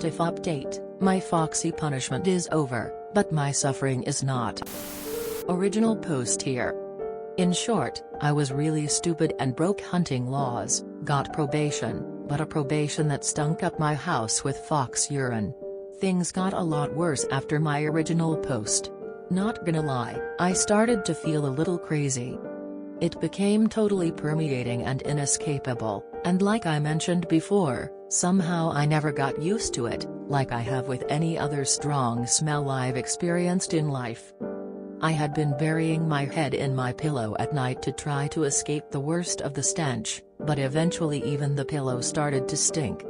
TIFUPDATE, my foxy punishment is over, but my suffering is not. Original post here. In short, I was really stupid and broke hunting laws, got probation, but a probation that stunk up my house with fox urine. Things got a lot worse after my original post. Not gonna lie, I started to feel a little crazy. It became totally permeating and inescapable, and like I mentioned before, somehow I never got used to it, like I have with any other strong smell I've experienced in life. I had been burying my head in my pillow at night to try to escape the worst of the stench, but eventually even the pillow started to stink.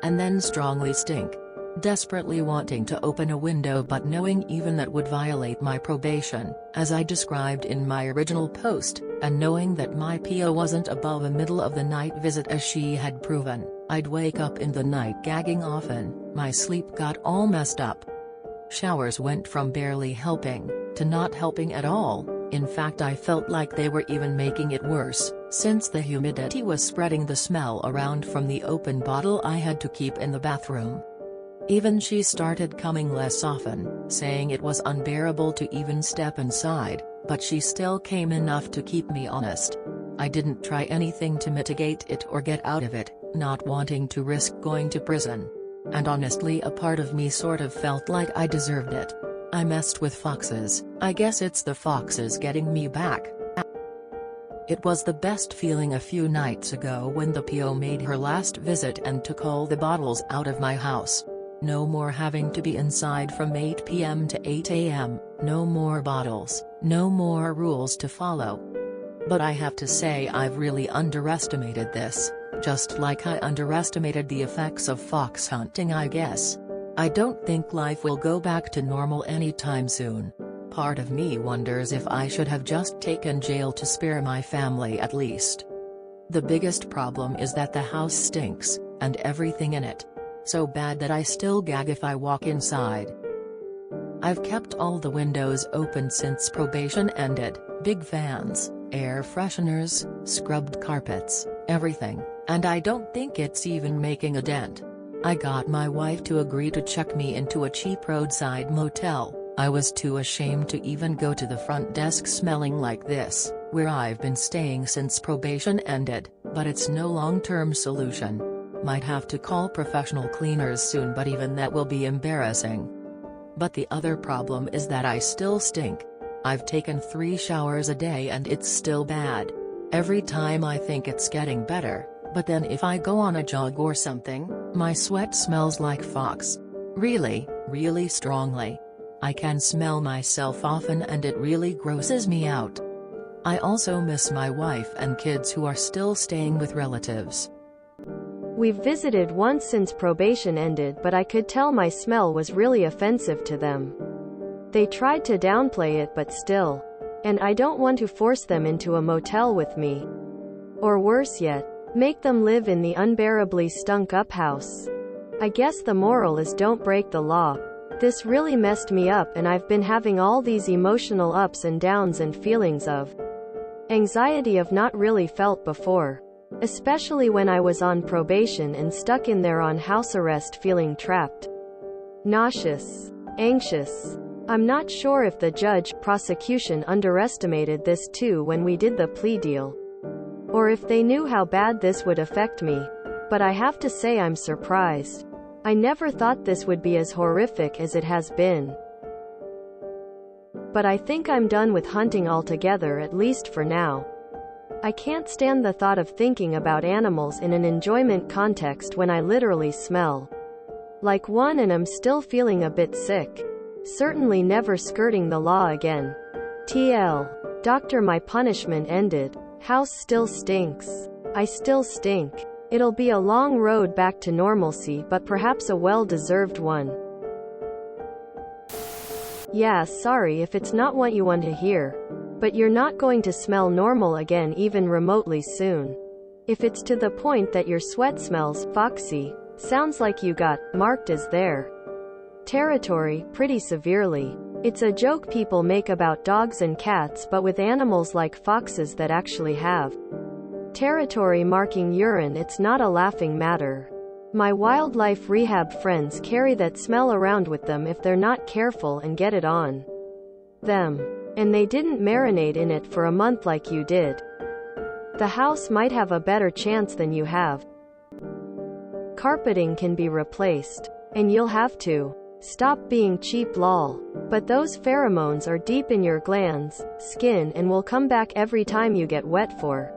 And then strongly stink. Desperately wanting to open a window but knowing even that would violate my probation, as I described in my original post, and knowing that my PO wasn't above a middle of the night visit as she had proven, I'd wake up in the night gagging often, my sleep got all messed up. Showers went from barely helping, to not helping at all. In fact, I felt like they were even making it worse, since the humidity was spreading the smell around from the open bottle I had to keep in the bathroom. Even she started coming less often, saying it was unbearable to even step inside, but she still came enough to keep me honest. I didn't try anything to mitigate it or get out of it, not wanting to risk going to prison. And honestly, a part of me sort of felt like I deserved it. I messed with foxes, I guess it's the foxes getting me back. It was the best feeling a few nights ago when the PO made her last visit and took all the bottles out of my house. No more having to be inside from 8 p.m. to 8 a.m., no more bottles, no more rules to follow. But I have to say I've really underestimated this, just like I underestimated the effects of fox hunting, I guess. I don't think life will go back to normal anytime soon. Part of me wonders if I should have just taken jail to spare my family at least. The biggest problem is that the house stinks, and everything in it. So bad that I still gag if I walk inside. I've kept all the windows open since probation ended, big fans, air fresheners, scrubbed carpets, everything, and I don't think it's even making a dent. I got my wife to agree to check me into a cheap roadside motel. I was too ashamed to even go to the front desk smelling like this, where I've been staying since probation ended, but it's no long-term solution. Might have to call professional cleaners soon, but even that will be embarrassing. But the other problem is that I still stink. I've taken 3 showers a day and it's still bad. Every time I think it's getting better, but then if I go on a jog or something, my sweat smells like fox. Really, really strongly. I can smell myself often and it really grosses me out. I also miss my wife and kids who are still staying with relatives. We've visited once since probation ended, but I could tell my smell was really offensive to them. They tried to downplay it but still. And I don't want to force them into a motel with me. Or worse yet, make them live in the unbearably stunk-up house. I guess the moral is don't break the law. This really messed me up and I've been having all these emotional ups and downs and feelings of anxiety I've not really felt before. Especially when I was on probation and stuck in there on house arrest feeling trapped. Nauseous. Anxious. I'm not sure if the judge, prosecution underestimated this too when we did the plea deal. Or if they knew how bad this would affect me. But I have to say I'm surprised. I never thought this would be as horrific as it has been. But I think I'm done with hunting altogether, at least for now. I can't stand the thought of thinking about animals in an enjoyment context when I literally smell like one and I'm still feeling a bit sick. Certainly never skirting the law again. TL. Doctor, my punishment ended. House still stinks. I still stink. It'll be a long road back to normalcy, but perhaps a well-deserved one. Yeah, sorry if it's not what you want to hear. But you're not going to smell normal again even remotely soon. If it's to the point that your sweat smells foxy, sounds like you got marked as their territory pretty severely. It's a joke people make about dogs and cats, but with animals like foxes that actually have territory marking urine, it's not a laughing matter. My wildlife rehab friends carry that smell around with them if they're not careful and get it on them. And they didn't marinate in it for a month like you did. The house might have a better chance than you have. Carpeting can be replaced. And you'll have to stop being cheap lol. But those pheromones are deep in your glands, skin, and will come back every time you get wet for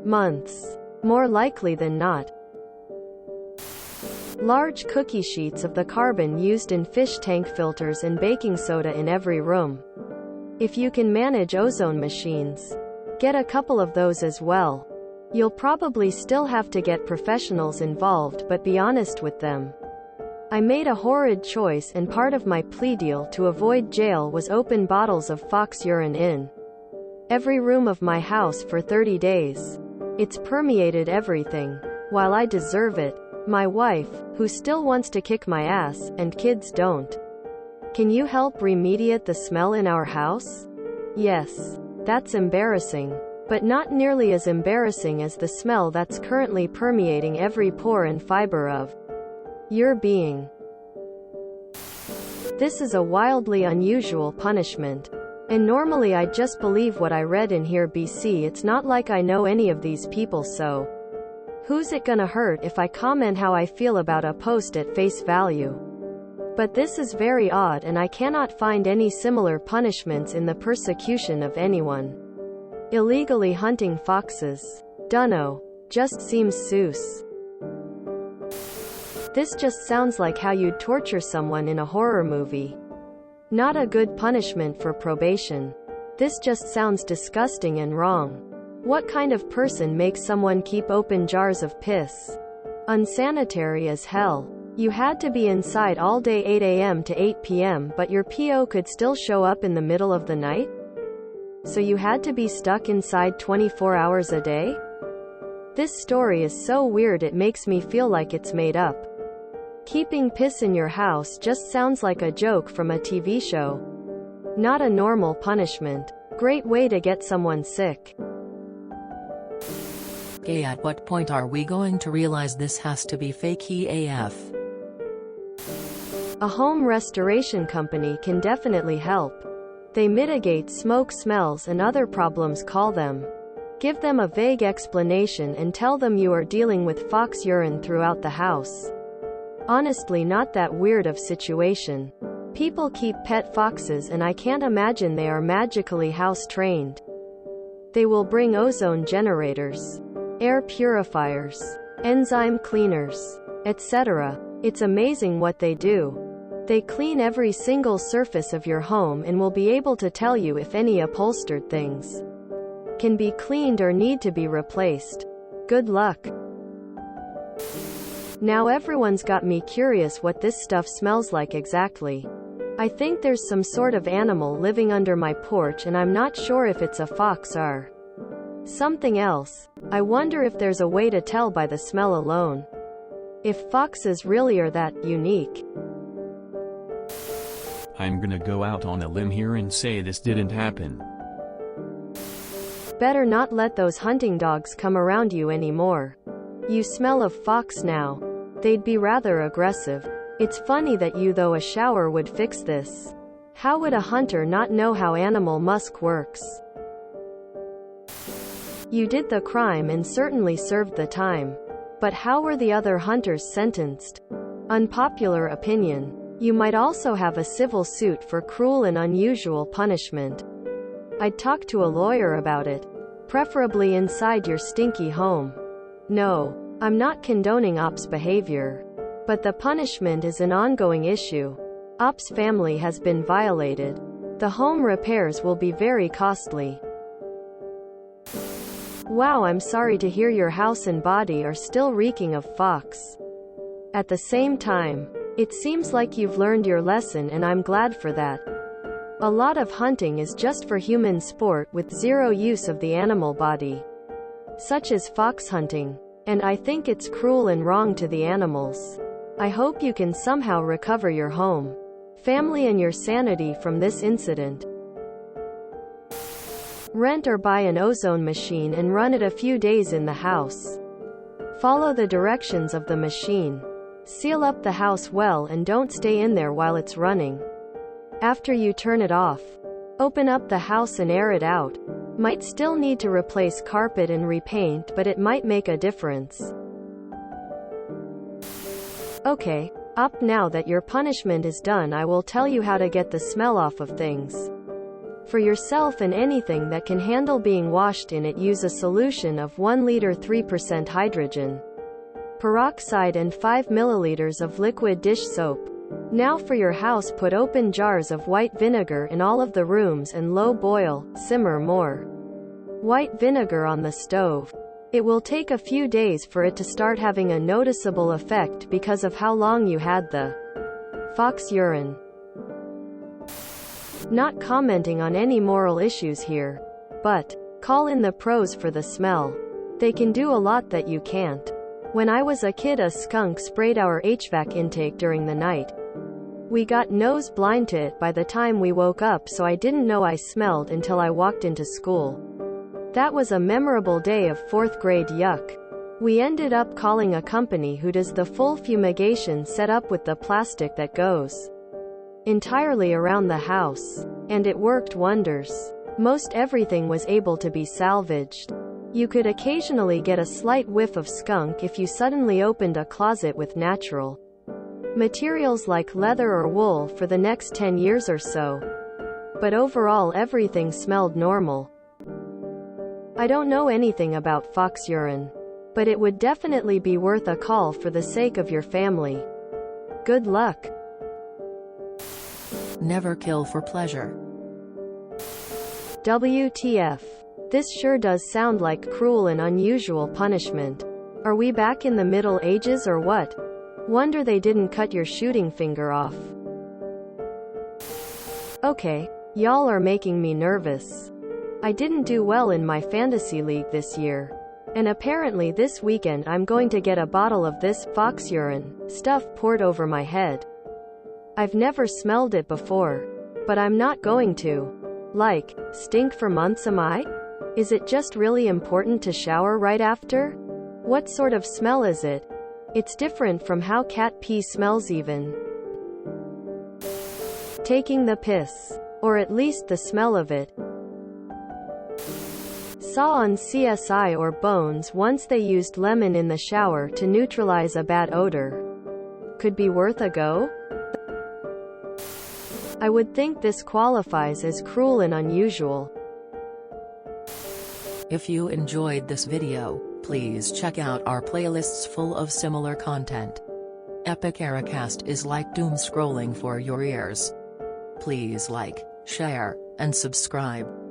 months. More likely than not. Large cookie sheets of the carbon used in fish tank filters and baking soda in every room. If you can manage ozone machines, get a couple of those as well. You'll probably still have to get professionals involved, but be honest with them. I made a horrid choice, and part of my plea deal to avoid jail was open bottles of fox urine in every room of my house for 30 days. It's permeated everything. While I deserve it, my wife, who still wants to kick my ass, and kids don't. Can you help remediate the smell in our house? Yes. That's embarrassing. But not nearly as embarrassing as the smell that's currently permeating every pore and fiber of your being. This is a wildly unusual punishment. And normally I'd just believe what I read in here BC. It's not like I know any of these people, so who's it gonna hurt if I comment how I feel about a post at face value? But this is very odd, and I cannot find any similar punishments in the persecution of anyone illegally hunting foxes. Dunno. Just seems sus. This just sounds like how you'd torture someone in a horror movie. Not a good punishment for probation. This just sounds disgusting and wrong. What kind of person makes someone keep open jars of piss? Unsanitary as hell. You had to be inside all day 8 a.m. to 8 p.m., but your PO could still show up in the middle of the night? So you had to be stuck inside 24 hours a day? This story is so weird it makes me feel like it's made up. Keeping piss in your house just sounds like a joke from a TV show. Not a normal punishment. Great way to get someone sick. Okay, at what point are we going to realize this has to be fakey AF? A home restoration company can definitely help. They mitigate smoke smells and other problems. Call them. Give them a vague explanation and tell them you are dealing with fox urine throughout the house. Honestly, not that weird of situation. People keep pet foxes, and I can't imagine they are magically house trained. They will bring ozone generators, air purifiers, enzyme cleaners, etc. It's amazing what they do. They clean every single surface of your home and will be able to tell you if any upholstered things can be cleaned or need to be replaced. Good luck. Now everyone's got me curious what this stuff smells like exactly. I think there's some sort of animal living under my porch, and I'm not sure if it's a fox or something else. I wonder if there's a way to tell by the smell alone. If foxes really are that unique. I'm gonna go out on a limb here and say this didn't happen. Better not let those hunting dogs come around you anymore. You smell of fox now. They'd be rather aggressive. It's funny that you though a shower would fix this. How would a hunter not know how animal musk works? You did the crime and certainly served the time. But how were the other hunters sentenced? Unpopular opinion. You might also have a civil suit for cruel and unusual punishment. I'd talk to a lawyer about it. Preferably inside your stinky home. No, I'm not condoning Op's behavior. But the punishment is an ongoing issue. Op's family has been violated. The home repairs will be very costly. Wow, I'm sorry to hear your house and body are still reeking of fox. At the same time, it seems like you've learned your lesson, and I'm glad for that. A lot of hunting is just for human sport with zero use of the animal body. Such as fox hunting. And I think it's cruel and wrong to the animals. I hope you can somehow recover your home, family, and your sanity from this incident. Rent or buy an ozone machine and run it a few days in the house. Follow the directions of the machine. Seal up the house well and don't stay in there while it's running. After you turn it off, open up the house and air it out. Might still need to replace carpet and repaint, but it might make a difference. Okay, up now that your punishment is done, I will tell you how to get the smell off of things. For yourself and anything that can handle being washed in it, use a solution of 1 liter 3% hydrogen peroxide and 5 milliliters of liquid dish soap. Now for your house, put open jars of white vinegar in all of the rooms and low boil, simmer more white vinegar on the stove. It will take a few days for it to start having a noticeable effect because of how long you had the fox urine. Not commenting on any moral issues here, but call in the pros for the smell. They can do a lot that you can't. When I was a kid, a skunk sprayed our HVAC intake during the night. We got nose blind to it by the time we woke up, so I didn't know I smelled until I walked into school. That was a memorable day of 4th grade yuck. We ended up calling a company who does the full fumigation setup with the plastic that goes entirely around the house. And it worked wonders. Most everything was able to be salvaged. You could occasionally get a slight whiff of skunk if you suddenly opened a closet with natural materials like leather or wool for the next 10 years or so. But overall, everything smelled normal. I don't know anything about fox urine, but it would definitely be worth a call for the sake of your family. Good luck. Never kill for pleasure. WTF. This sure does sound like cruel and unusual punishment. Are we back in the Middle Ages or what? Wonder they didn't cut your shooting finger off. Okay, y'all are making me nervous. I didn't do well in my fantasy league this year. And apparently this weekend I'm going to get a bottle of this fox urine stuff poured over my head. I've never smelled it before. But I'm not going to. Like, stink for months am I? Is it just really important to shower right after? What sort of smell is it? It's different from how cat pee smells even. Taking the piss. Or at least the smell of it. Saw on CSI or Bones once they used lemon in the shower to neutralize a bad odor. Could be worth a go? I would think this qualifies as cruel and unusual. If you enjoyed this video, please check out our playlists full of similar content. Epic Ericast is like doom scrolling for your ears. Please like, share, and subscribe.